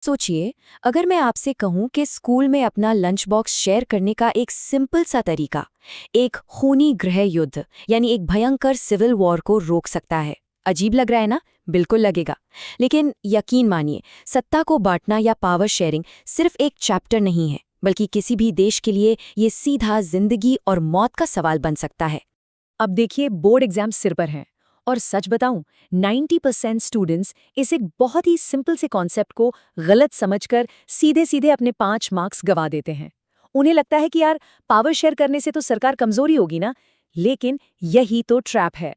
सोचिए, अगर मैं आपसे कहूं कि स्कूल में अपना लंच बॉक्स शेयर करने का एक सिंपल सा तरीका एक खूनी गृह युद्ध यानी एक भयंकर सिविल वॉर को रोक सकता है। अजीब लग रहा है ना? बिल्कुल लगेगा। लेकिन यकीन मानिए, सत्ता को बांटना या पावर शेयरिंग सिर्फ एक चैप्टर नहीं है, बल्कि किसी भी देश के लिए ये सीधा जिंदगी और मौत का सवाल बन सकता है। अब देखिए, बोर्ड एग्जाम सिर पर हैं और सच बताऊं, 90% स्टूडेंट्स इस एक बहुत ही सिंपल से कॉन्सेप्ट को गलत समझकर सीधे सीधे अपने 5 मार्क्स गवा देते हैं। उन्हें लगता है कि यार, पावर शेयर करने से तो सरकार कमजोरी होगी ना। लेकिन यही तो ट्रैप है।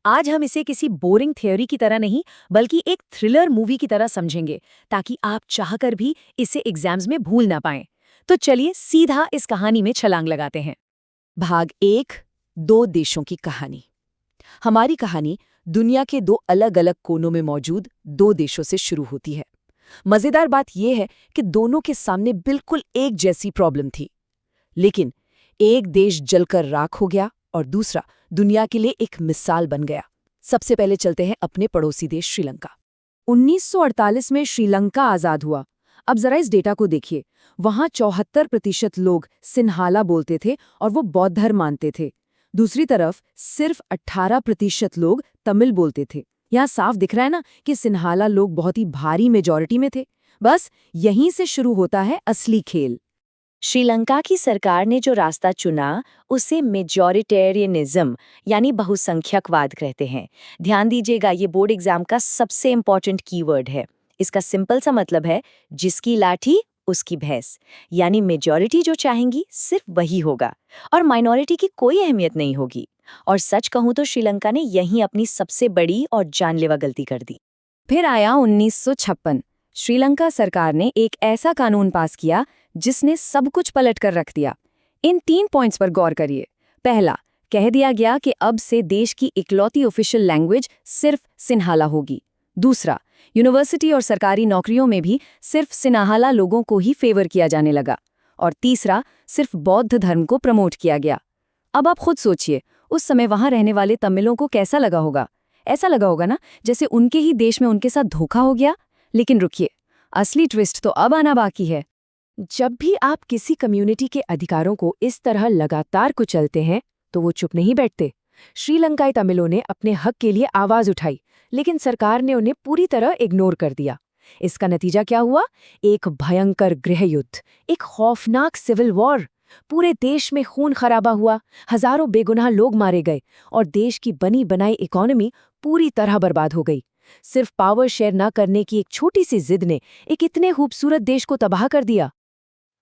आज हम इसे किसी बोरिंग थ्योरी की तरह नहीं, बल्कि एक थ्रिलर मूवी की तरह समझेंगे, ताकि आप चाहकर भी इसे एग्जाम्स में भूल ना पाएं। तो चलिए सीधा इस कहानी में छलांग लगाते हैं। भाग 1, दो देशों की कहानी। हमारी कहानी दुनिया के दो अलग अलग कोनों में मौजूद दो देशों से शुरू होती है। मजेदार बात यह है कि दोनों के सामने बिल्कुल एक जैसी प्रॉब्लम थी, लेकिन एक देश जलकर राख हो गया और दूसरा दुनिया के लिए एक मिसाल बन गया। सबसे पहले चलते हैं अपने पड़ोसी देश श्रीलंका। 1948 में श्रीलंका आजाद हुआ। अब जरा इस डेटा को देखिए। वहां 74% लोग सिन्हाला बोलते थे और वो बौद्ध धर्म मानते थे। दूसरी तरफ सिर्फ 18% लोग तमिल बोलते थे। यहाँ साफ दिख रहा है ना कि सिन्हाला लोग बहुत ही भारी मेजॉरिटी में थे। बस यहीं से शुरू होता है असली खेल। श्रीलंका की सरकार ने जो रास्ता चुना उसे मेजॉरिटेरियनिज्म यानी बहुसंख्यकवाद कहते हैं। ध्यान दीजिएगा, ये बोर्ड एग्जाम का सबसे इंपॉर्टेंट कीवर्ड है। इसका सिंपल सा मतलब है जिसकी लाठी उसकी भैंस, यानी मेजॉरिटी जो चाहेंगी सिर्फ वही होगा और माइनॉरिटी की कोई अहमियत नहीं होगी। और सच कहूं तो श्रीलंका ने यहीं अपनी सबसे बड़ी और जानलेवा गलती कर दी। फिर आया 1956। श्रीलंका सरकार ने एक ऐसा कानून पास किया जिसने सब कुछ पलट कर रख दिया। इन 3 पॉइंट्स पर गौर करिए। पहला, कह दिया गया कि अब से देश की इकलौती ऑफिशियल लैंग्वेज सिर्फ सिन्हाला होगी। दूसरा, यूनिवर्सिटी और सरकारी नौकरियों में भी सिर्फ सिन्हाला लोगों को ही फेवर किया जाने लगा। और तीसरा, सिर्फ बौद्ध धर्म को प्रमोट किया गया। अब आप खुद सोचिए, उस समय वहां रहने वाले तमिलों को कैसा लगा होगा? ऐसा लगा होगा ना जैसे उनके ही देश में उनके साथ धोखा हो गया। लेकिन रुकिए, असली ट्विस्ट तो अब आना बाकी है। जब भी आप किसी कम्युनिटी के अधिकारों को इस तरह लगातार कुचलते हैं तो वो चुप नहीं बैठते। श्रीलंकाई तमिलों ने अपने हक के लिए आवाज उठाई, लेकिन सरकार ने उन्हें पूरी तरह इग्नोर कर दिया। इसका नतीजा क्या हुआ? एक भयंकर गृह युद्ध, एक खौफनाक सिविल वॉर। पूरे देश में खून खराबा हुआ, हजारों बेगुनाह लोग मारे गए और देश की बनी बनाई इकोनॉमी पूरी तरह बर्बाद हो गई। सिर्फ पावर शेयर न करने की एक छोटी सी जिद ने एक इतने खूबसूरत देश को तबाह कर दिया।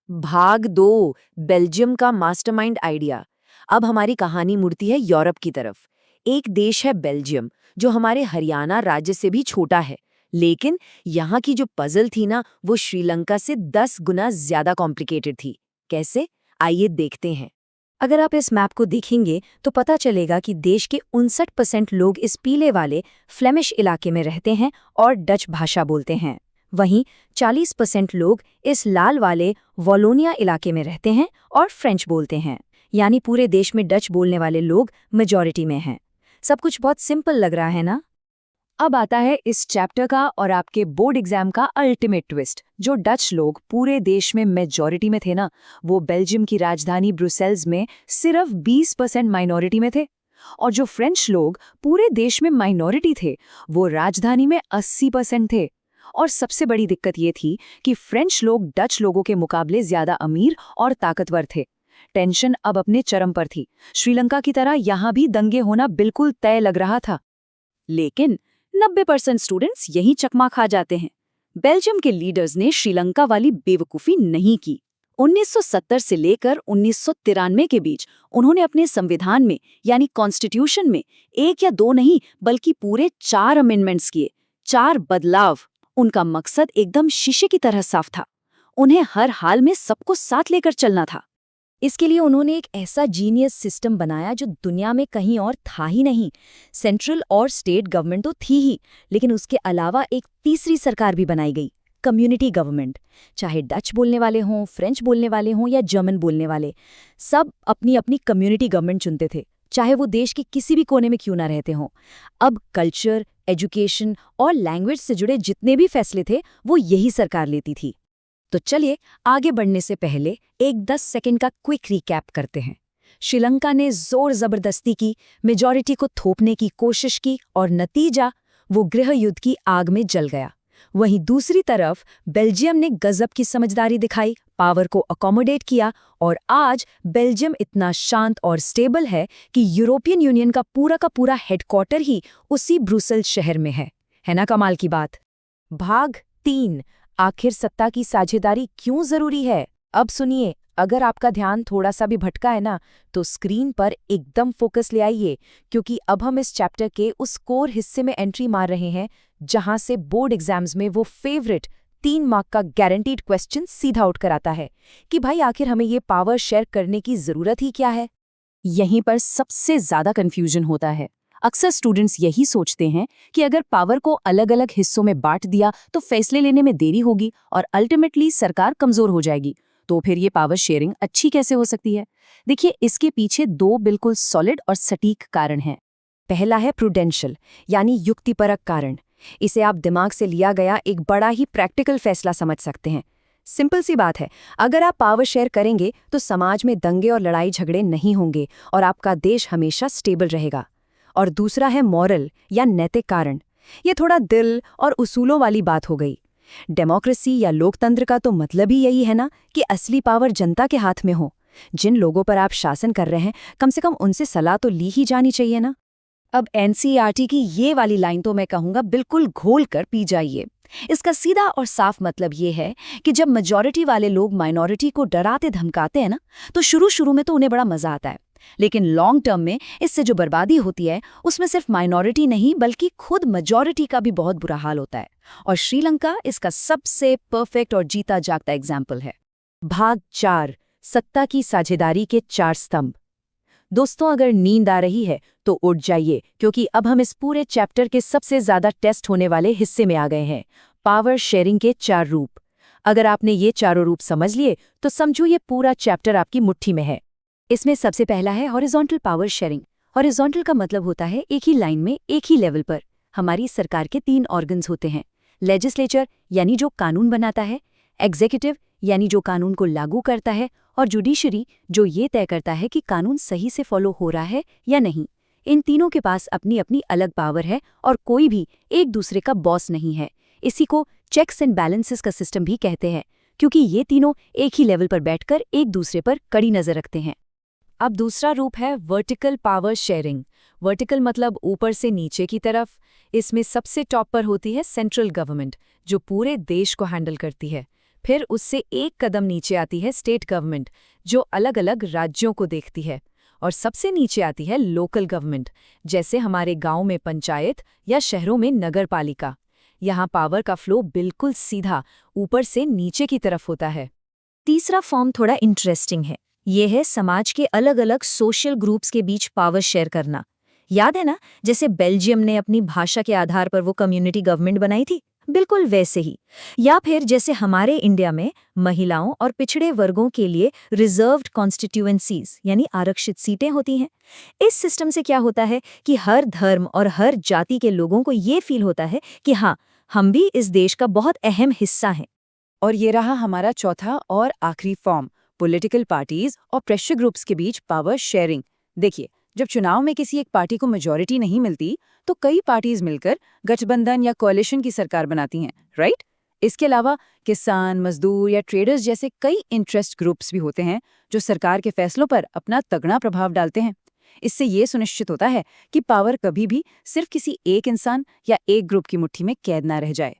भाग 2, बेल्जियम का मास्टरमाइंड आइडिया। अब हमारी कहानी मुड़ती है यूरोप की तरफ। एक देश है बेल्जियम, जो हमारे हरियाणा राज्य से भी छोटा है, लेकिन यहाँ की जो पजल थी ना, वो श्रीलंका से 10 गुना ज्यादा कॉम्प्लिकेटेड थी। कैसे? आइए देखते हैं। अगर आप इस मैप को देखेंगे तो पता चलेगा कि देश के 59% लोग इस पीले वाले फ्लेमिश इलाके में रहते हैं और डच भाषा बोलते हैं। वहीं 40% लोग इस लाल वाले वॉलोनिया इलाके में रहते हैं और फ्रेंच बोलते हैं। यानी पूरे देश में डच बोलने वाले लोग मेजॉरिटी में हैं। सब कुछ बहुत सिंपल लग रहा है ना? अब आता है इस चैप्टर का और आपके बोर्ड एग्जाम का अल्टीमेट ट्विस्ट। जो डच लोग पूरे देश में मेजॉरिटी में थे ना, वो बेल्जियम की राजधानी ब्रुसेल्स में सिर्फ 20% माइनॉरिटी में थे। और जो फ्रेंच लोग पूरे देश में माइनॉरिटी थे, वो राजधानी में 80% थे। और सबसे बड़ी दिक्कत ये थी कि फ्रेंच लोग डच लोगों के मुकाबले ज्यादा अमीर और ताकतवर थे। टेंशन अब अपने चरम पर थी। श्रीलंका की तरह यहाँ भी दंगे होना बिल्कुल तय लग रहा था। लेकिन 90% स्टूडेंट्स यहीं चकमा खा जाते हैं। बेल्जियम के लीडर्स ने श्रीलंका वाली बेवकूफ़ी नहीं की। 1970 से लेकर 1993 के बीच उन्होंने अपने संविधान में यानी कॉन्स्टिट्यूशन में 1 या 2 नहीं, बल्कि पूरे 4 अमेंडमेंट्स किए, 4 बदलाव। उनका मकसद एकदम शीशे की तरह साफ था। उन्हें हर हाल में सबको साथ लेकर चलना था। इसके लिए उन्होंने एक ऐसा जीनियस सिस्टम बनाया जो दुनिया में कहीं और था ही नहीं। सेंट्रल और स्टेट गवर्नमेंट तो थी ही, लेकिन उसके अलावा एक तीसरी सरकार भी बनाई गई, कम्युनिटी गवर्नमेंट। चाहे डच बोलने वाले हों, फ्रेंच बोलने वाले हों या जर्मन बोलने वाले, सब अपनी अपनी कम्युनिटी गवर्नमेंट चुनते थे, चाहे वो देश के किसी भी कोने में क्यों ना रहते हों। अब कल्चर, एजुकेशन और लैंग्वेज से जुड़े जितने भी फैसले थे वो यही सरकार लेती थी। तो चलिए आगे बढ़ने से पहले एक 10 सेकंड का क्विक रिकैप करते हैं। श्रीलंका ने जोर जबरदस्ती की, मेजॉरिटी को थोपने की कोशिश की और नतीजा वो गृह युद्ध की आग में जल गया। वहीं दूसरी तरफ बेल्जियम ने गजब की समझदारी दिखाई, पावर को अकोमोडेट किया और आज बेल्जियम इतना शांत और स्टेबल है कि यूरोपियन यूनियन का पूरा हेडक्वार्टर ही उसी ब्रुसेल शहर में है ना कमाल की बात। भाग 3, आखिर सत्ता की साझेदारी क्यों जरूरी है? अब सुनिए, अगर आपका ध्यान थोड़ा सा भी भटका है ना, तो स्क्रीन पर एकदम फोकस ले आइए, क्योंकि अब हम इस चैप्टर के उस कोर हिस्से में एंट्री मार रहे हैं जहां से बोर्ड एग्जाम्स में वो फेवरेट 3 मार्क का गारंटीड क्वेश्चन सीधा उठ कर आता है कि भाई आखिर हमें ये पावर शेयर करने की जरूरत ही क्या है। यहीं पर सबसे ज्यादा कंफ्यूजन होता है। अक्सर स्टूडेंट्स यही सोचते हैं कि अगर पावर को अलग अलग हिस्सों में बांट दिया तो फैसले लेने में देरी होगी और अल्टीमेटली सरकार कमजोर हो जाएगी। तो फिर ये पावर शेयरिंग अच्छी कैसे हो सकती है? देखिए, इसके पीछे 2 बिल्कुल सॉलिड और सटीक कारण हैं। पहला है प्रूडेंशियल, यानी युक्तिपरक कारण। इसे आप दिमाग से लिया गया एक बड़ा ही प्रैक्टिकल फैसला समझ सकते हैं। सिंपल सी बात है, अगर आप पावर शेयर करेंगे तो समाज में दंगे और लड़ाई झगड़े नहीं होंगे और आपका देश हमेशा स्टेबल रहेगा। और दूसरा है मॉरल या नैतिक कारण। ये थोड़ा दिल और उसूलों वाली बात हो गई। डेमोक्रेसी या लोकतंत्र का तो मतलब ही यही है ना कि असली पावर जनता के हाथ में हो। जिन लोगों पर आप शासन कर रहे हैं, कम से कम उनसे सलाह तो ली ही जानी चाहिए ना। अब एनसीईआरटी की ये वाली लाइन तो मैं कहूँगा बिल्कुल घोल कर पी जाइए। इसका सीधा और साफ मतलब ये है कि जब मेजॉरिटी वाले लोग माइनॉरिटी को डराते धमकाते हैं ना, तो शुरू में तो उन्हें बड़ा मजा आता है, लेकिन लॉन्ग टर्म में इससे जो बर्बादी होती है उसमें सिर्फ माइनॉरिटी नहीं बल्कि खुद मेजॉरिटी का भी बहुत बुरा हाल होता है। और श्रीलंका इसका सबसे परफेक्ट और जीता जागता एग्जाम्पल है। भाग 4, सत्ता की साझेदारी के 4 स्तंभ। दोस्तों, अगर नींद आ रही है तो उठ जाइए, क्योंकि अब हम इस पूरे चैप्टर के सबसे ज्यादा टेस्ट होने वाले हिस्से में आ गए हैं, पावर शेयरिंग के 4 रूप। अगर आपने ये चारों रूप समझ लिए तो समझो ये पूरा चैप्टर आपकी मुट्ठी में है। इसमें सबसे पहला है हॉरिजॉन्टल पावर शेयरिंग। हॉरिजॉन्टल का मतलब होता है एक ही लाइन में एक ही लेवल पर हमारी सरकार के 3 ऑर्गन्स होते हैं। लेजिस्लेचर यानी जो कानून बनाता है, एग्जीक्यूटिव यानी जो कानून को लागू करता है, और जुडिशरी जो ये तय करता है कि कानून सही से फॉलो हो रहा है या नहीं। इन तीनों के पास अपनी अपनी अलग पावर है और कोई भी एक दूसरे का बॉस नहीं है। इसी को चेक्स एंड बैलेंसेस का सिस्टम भी कहते हैं, क्योंकि ये तीनों एक ही लेवल पर बैठकर एक दूसरे पर कड़ी नजर रखते हैं। अब दूसरा रूप है वर्टिकल पावर शेयरिंग। वर्टिकल मतलब ऊपर से नीचे की तरफ। इसमें सबसे टॉप पर होती है सेंट्रल गवर्नमेंट, जो पूरे देश को हैंडल करती है। फिर उससे एक कदम नीचे आती है स्टेट गवर्नमेंट, जो अलग अलग राज्यों को देखती है। और सबसे नीचे आती है लोकल गवर्नमेंट, जैसे हमारे गांव में पंचायत या शहरों में नगर पालिका। यहाँ पावर का फ्लो बिल्कुल सीधा ऊपर से नीचे की तरफ होता है। तीसरा फॉर्म थोड़ा इंटरेस्टिंग है। ये है समाज के अलग अलग सोशल ग्रुप्स के बीच पावर शेयर करना। याद है ना, जैसे बेल्जियम ने अपनी भाषा के आधार पर वो कम्युनिटी गवर्नमेंट बनाई थी, बिल्कुल वैसे ही। या फिर जैसे हमारे इंडिया में महिलाओं और पिछड़े वर्गों के लिए रिजर्व्ड कॉन्स्टिट्यूएंसीज यानी आरक्षित सीटें होती हैं। इस सिस्टम से क्या होता है कि हर धर्म और हर जाति के लोगों को ये फील होता है कि हाँ, हम भी इस देश का बहुत अहम हिस्सा हैं। और ये रहा हमारा चौथा और आखिरी फॉर्म, पॉलिटिकल पार्टीज और प्रेशर ग्रुप्स के बीच पावर शेयरिंग। देखिए, जब चुनाव में किसी एक पार्टी को मेजॉरिटी नहीं मिलती तो कई पार्टीज मिलकर गठबंधन या कोalition की सरकार बनाती हैं, राइट? इसके अलावा किसान, मजदूर या ट्रेडर्स जैसे कई इंटरेस्ट ग्रुप्स भी होते हैं जो सरकार के फैसलों पर अपना तगड़ा प्रभाव डालते हैं। इससे ये सुनिश्चित होता है कि पावर कभी भी सिर्फ किसी एक इंसान या एक ग्रुप की मुट्ठी में कैद ना रह जाए।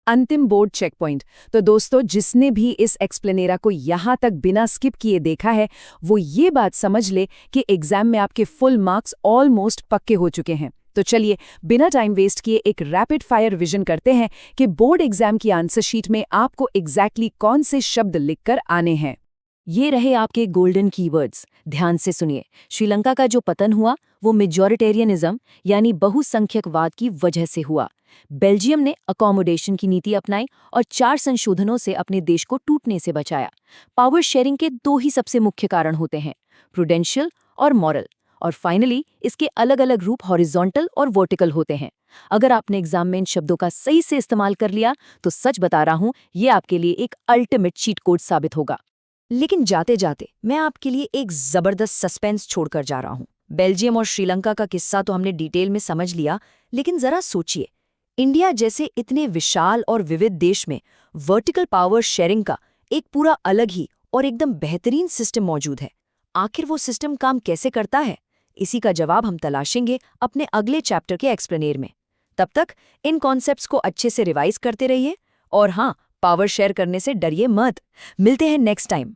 अंतिम बोर्ड चेक पॉइंट। तो दोस्तों, जिसने भी इस एक्सप्लेनेरा को यहाँ तक बिना स्किप किए देखा है, वो ये बात समझ ले कि एग्जाम में आपके फुल मार्क्स ऑलमोस्ट पक्के हो चुके हैं। तो चलिए, बिना टाइम वेस्ट किए एक रैपिड फायर रिवीजन करते हैं कि बोर्ड एग्जाम की आंसर शीट में आपको एग्जैक्टली कौन से शब्द लिखकर आने हैं। ये रहे आपके गोल्डन कीवर्ड्स। ध्यान से सुनिए। श्रीलंका का जो पतन हुआ वो मेजॉरिटेरियनिज्म यानी बहुसंख्यकवाद की वजह से हुआ। बेल्जियम ने अकोमोडेशन की नीति अपनाई और 4 संशोधनों से अपने देश को टूटने से बचाया। पावर शेयरिंग के 2 ही सबसे मुख्य कारण होते हैं, प्रूडेंशियल और मॉरल। और फाइनली इसके अलग अलग रूप हॉरिजॉन्टल और वर्टिकल होते हैं। अगर आपने एग्जाम में इन शब्दों का सही से इस्तेमाल कर लिया तो सच बता रहा हूं, ये आपके लिए एक अल्टीमेट चीट कोड साबित होगा। लेकिन जाते जाते मैं आपके लिए एक जबरदस्त सस्पेंस छोड़कर जा रहा हूं। बेल्जियम और श्रीलंका का किस्सा तो हमने डिटेल में समझ लिया, लेकिन जरा सोचिए, इंडिया जैसे इतने विशाल और विविध देश में वर्टिकल पावर शेयरिंग का एक पूरा अलग ही और एकदम बेहतरीन सिस्टम मौजूद है। आखिर वो सिस्टम काम कैसे करता है? इसी का जवाब हम तलाशेंगे अपने अगले चैप्टर के एक्सप्लेनेर में। तब तक इन कॉन्सेप्ट्स को अच्छे से रिवाइज करते रहिए और हाँ, पावर शेयर करने से डरिए मत। मिलते हैं नेक्स्ट टाइम।